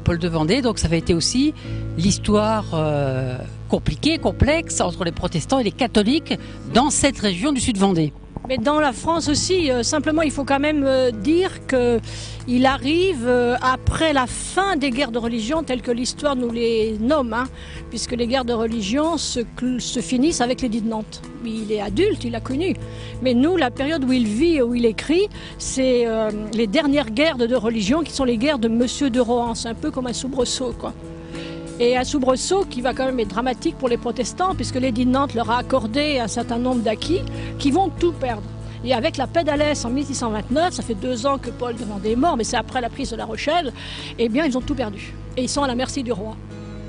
Paul de Vendée, donc ça avait été aussi l'histoire compliquée, complexe entre les protestants et les catholiques dans cette région du sud Vendée. Mais dans la France aussi, simplement il faut quand même dire qu'il arrive après la fin des guerres de religion telles que l'histoire nous les nomme, hein, puisque les guerres de religion se finissent avec l'édit de Nantes. Il est adulte, il a connu. Mais nous, la période où il vit, où il écrit, c'est les dernières guerres de religion qui sont les guerres de Monsieur de Rohan. C'est un peu comme un soubresaut, quoi. Et un soubresaut qui va quand même être dramatique pour les protestants, puisque l'édit de Nantes leur a accordé un certain nombre d'acquis qui vont tout perdre. Et avec la paix d'Alès en 1629, ça fait 2 ans que Paul de Vendée est mort, mais c'est après la prise de La Rochelle, eh bien ils ont tout perdu. Et ils sont à la merci du roi.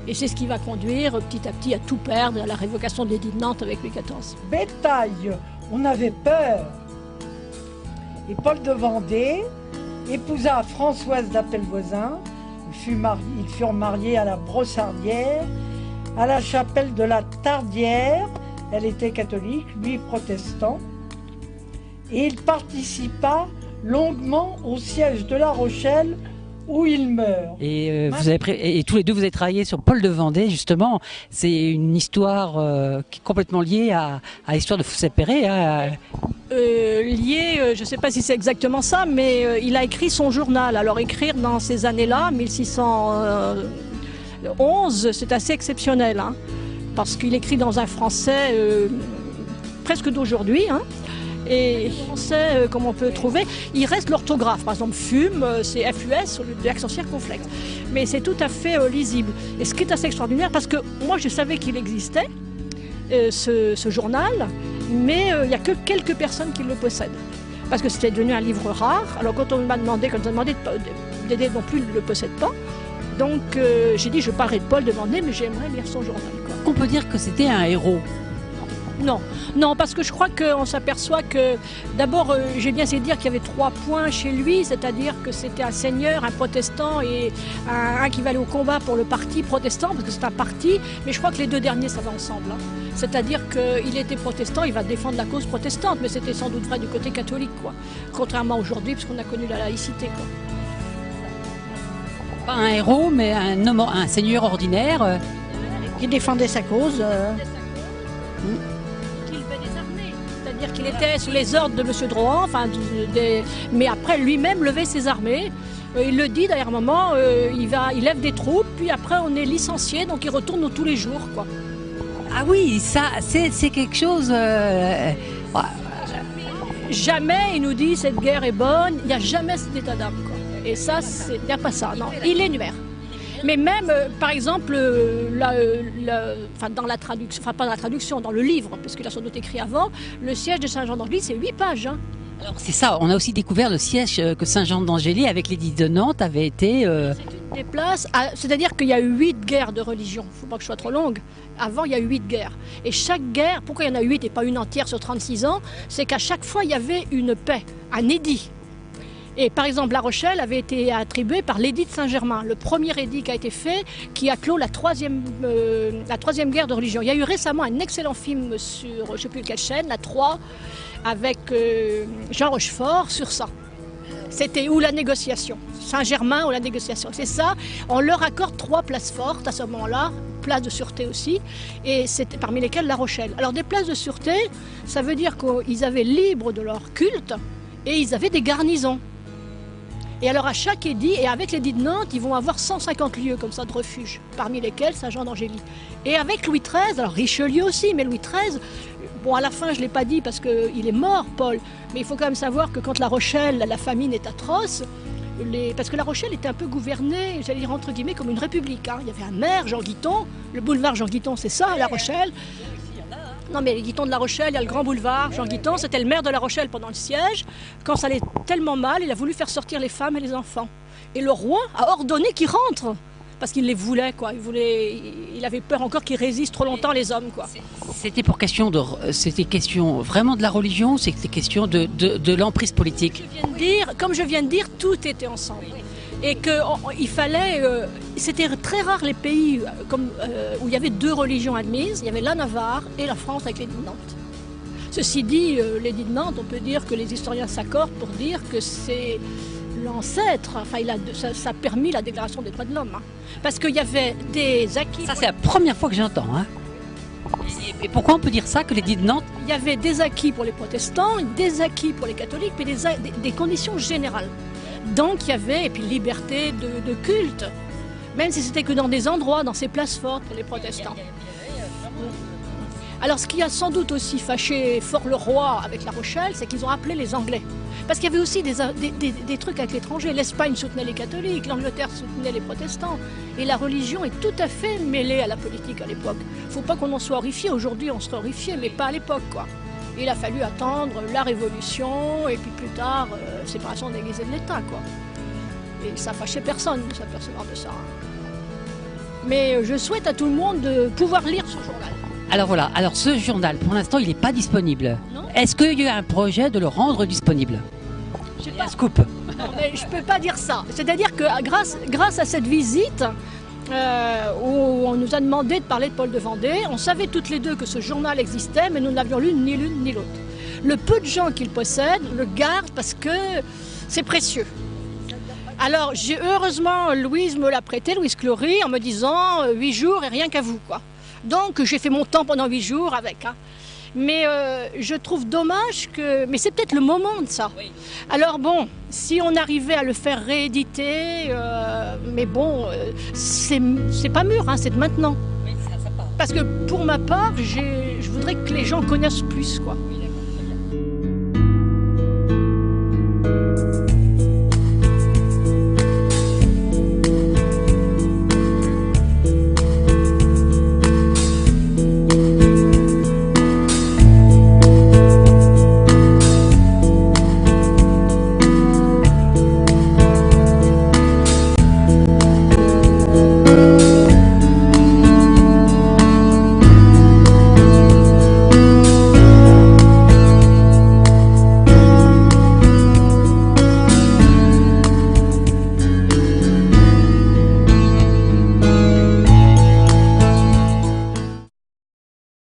Et c'est ce qui va conduire petit à petit à tout perdre, à la révocation de l'édit de Nantes avec Louis XIV. Bétail, on avait peur. Et Paul de Vendée épousa Françoise d'Appelvoisin. Ils furent mariés à la Brossardière, à la chapelle de la Tardière. Elle était catholique, lui protestant. Et il participa longuement au siège de La Rochelle où il meurt. Et, et tous les deux, vous avez travaillé sur Paul de Vendée, justement. C'est une histoire qui est complètement liée à l'histoire de Fossé-Péré. Hein. Lié, je ne sais pas si c'est exactement ça, mais il a écrit son journal. Alors écrire dans ces années-là, 1611, c'est assez exceptionnel, hein, parce qu'il écrit dans un français presque d'aujourd'hui, hein. Et on sait, comme on peut trouver, il reste l'orthographe. Par exemple, fume, c'est FUS au lieu de l'accent circonflexe. Mais c'est tout à fait lisible. Et ce qui est assez extraordinaire, parce que moi je savais qu'il existait, ce journal, mais il n'y a que quelques personnes qui le possèdent. Parce que c'était devenu un livre rare. Alors quand on m'a demandé, d'aider non plus ne le possède pas. Donc j'ai dit, je parlerai de Paul de Vendée, mais j'aimerais lire son journal, quoi. On peut dire que c'était un héros. Non, non, parce que je crois qu'on s'aperçoit que, d'abord, j'ai bien essayé de dire qu'il y avait 3 points chez lui, c'est-à-dire que c'était un seigneur, un protestant et un qui va aller au combat pour le parti protestant, parce que c'est un parti, mais je crois que les 2 derniers, ça va ensemble, hein. C'est-à-dire qu'il était protestant, il va défendre la cause protestante, mais c'était sans doute vrai du côté catholique, quoi. Contrairement à aujourd'hui, puisqu'on a connu la laïcité, quoi. Pas un héros, mais un seigneur ordinaire. Qui défendait sa cause. C'est-à-dire qu'il était sous les ordres de M. Drouhan, enfin, mais après lui-même levait ses armées. Il le dit d'ailleurs, à un moment, il lève des troupes, puis après on est licencié, donc il retourne tous les jours, quoi. Ah oui, ça, c'est quelque chose... Jamais il nous dit cette guerre est bonne, il n'y a jamais cet état d'âme, quoi. Et ça, il n'y a pas ça, non. Il énumère. Mais même, par exemple, dans la traduction, enfin pas dans la traduction, dans le livre, parce qu'il a sans doute écrit avant, le siège de Saint-Jean d'Angély, c'est 8 pages. Hein. Alors c'est ça, on a aussi découvert le siège que Saint-Jean d'Angély, avec l'édit de Nantes, avait été... C'est une des places, c'est-à-dire qu'il y a eu 8 guerres de religion, il ne faut pas que je sois trop longue. Avant, il y a eu 8 guerres. Et chaque guerre, pourquoi il y en a 8 et pas une entière sur 36 ans, c'est qu'à chaque fois, il y avait une paix, un édit. Et par exemple, La Rochelle avait été attribuée par l'édit de Saint-Germain, le premier édit qui a été fait, qui a clos la troisième guerre de religion. Il y a eu récemment un excellent film sur, je ne sais plus quelle chaîne, la 3, avec Jean Rochefort sur ça. C'était où la négociation, Saint-Germain ou la négociation. C'est ça, on leur accorde 3 places fortes à ce moment-là, places de sûreté aussi, et c'était parmi lesquelles La Rochelle. Alors des places de sûreté, ça veut dire qu'ils avaient libre de leur culte et ils avaient des garnisons. Et alors à chaque édit, et avec l'édit de Nantes, ils vont avoir 150 lieux comme ça de refuge, parmi lesquels Saint-Jean d'Angély. Et avec Louis XIII, alors Richelieu aussi, mais Louis XIII, bon à la fin je ne l'ai pas dit parce qu'il est mort, Paul, mais il faut quand même savoir que quand La Rochelle, la famine est atroce, parce que La Rochelle était un peu gouvernée, j'allais dire entre guillemets, comme une république. Hein. Il y avait un maire, Jean Guiton, le boulevard Jean Guiton, c'est ça, La Rochelle. Non mais les Guitons de La Rochelle, il y a le grand boulevard, Jean Guiton, c'était le maire de La Rochelle pendant le siège. Quand ça allait tellement mal, il a voulu faire sortir les femmes et les enfants. Et le roi a ordonné qu'ils rentrent. parce qu'il les voulait, quoi. Il avait peur encore qu'ils résistent trop longtemps, les hommes, quoi. C'était c'était question vraiment de la religion ou c'était question de l'emprise politique? Comme je viens de dire, tout était ensemble. Et qu'il fallait... c'était très rare les pays où il y avait deux religions admises. Il y avait la Navarre et la France avec l'édit de Nantes. Ceci dit, l'édit de Nantes, on peut dire que les historiens s'accordent pour dire que c'est l'ancêtre, enfin ça a permis la déclaration des droits de l'homme. Hein. Parce qu'il y avait des acquis... Ça c'est la première fois que j'entends. Hein. Et pourquoi on peut dire ça, que l'édit de Nantes? Il y avait des acquis pour les protestants, des acquis pour les catholiques, puis des conditions générales. Donc il y avait, et puis liberté de culte, même si c'était que dans des endroits, dans ces places fortes pour les protestants. Alors ce qui a sans doute aussi fâché fort le roi avec La Rochelle, c'est qu'ils ont appelé les Anglais. Parce qu'il y avait aussi des trucs avec l'étranger. L'Espagne soutenait les catholiques, l'Angleterre soutenait les protestants. Et la religion est tout à fait mêlée à la politique à l'époque. Il ne faut pas qu'on en soit horrifié. Aujourd'hui, on serait horrifié, mais pas à l'époque, quoi. Il a fallu attendre la Révolution et puis plus tard, séparation de l'Église et de l'État, quoi. Et ça fâchait personne de s'apercevoir de ça. Mais je souhaite à tout le monde de pouvoir lire ce journal. Alors voilà, alors ce journal, pour l'instant, il n'est pas disponible. Est-ce qu'il y a un projet de le rendre disponible? Je sais pas. Scoop. Non, mais je ne peux pas dire ça. C'est-à-dire que grâce à cette visite, où on nous a demandé de parler de Paul de Vendée, on savait toutes les deux que ce journal existait, mais nous n'avions lu ni l'une ni l'autre. Le peu de gens qui le possèdent le gardent parce que c'est précieux. Alors, heureusement, Louise me l'a prêté, Louise Clory, en me disant 8 jours et rien qu'à vous, quoi. Donc j'ai fait mon temps pendant 8 jours avec. Hein. Mais je trouve dommage que... Mais c'est peut-être le moment de ça. Oui. Alors bon, si on arrivait à le faire rééditer, mais bon, c'est pas mûr, hein, c'est de maintenant. Oui, ça part. Parce que pour ma part, je voudrais que les gens connaissent plus, quoi. Oui,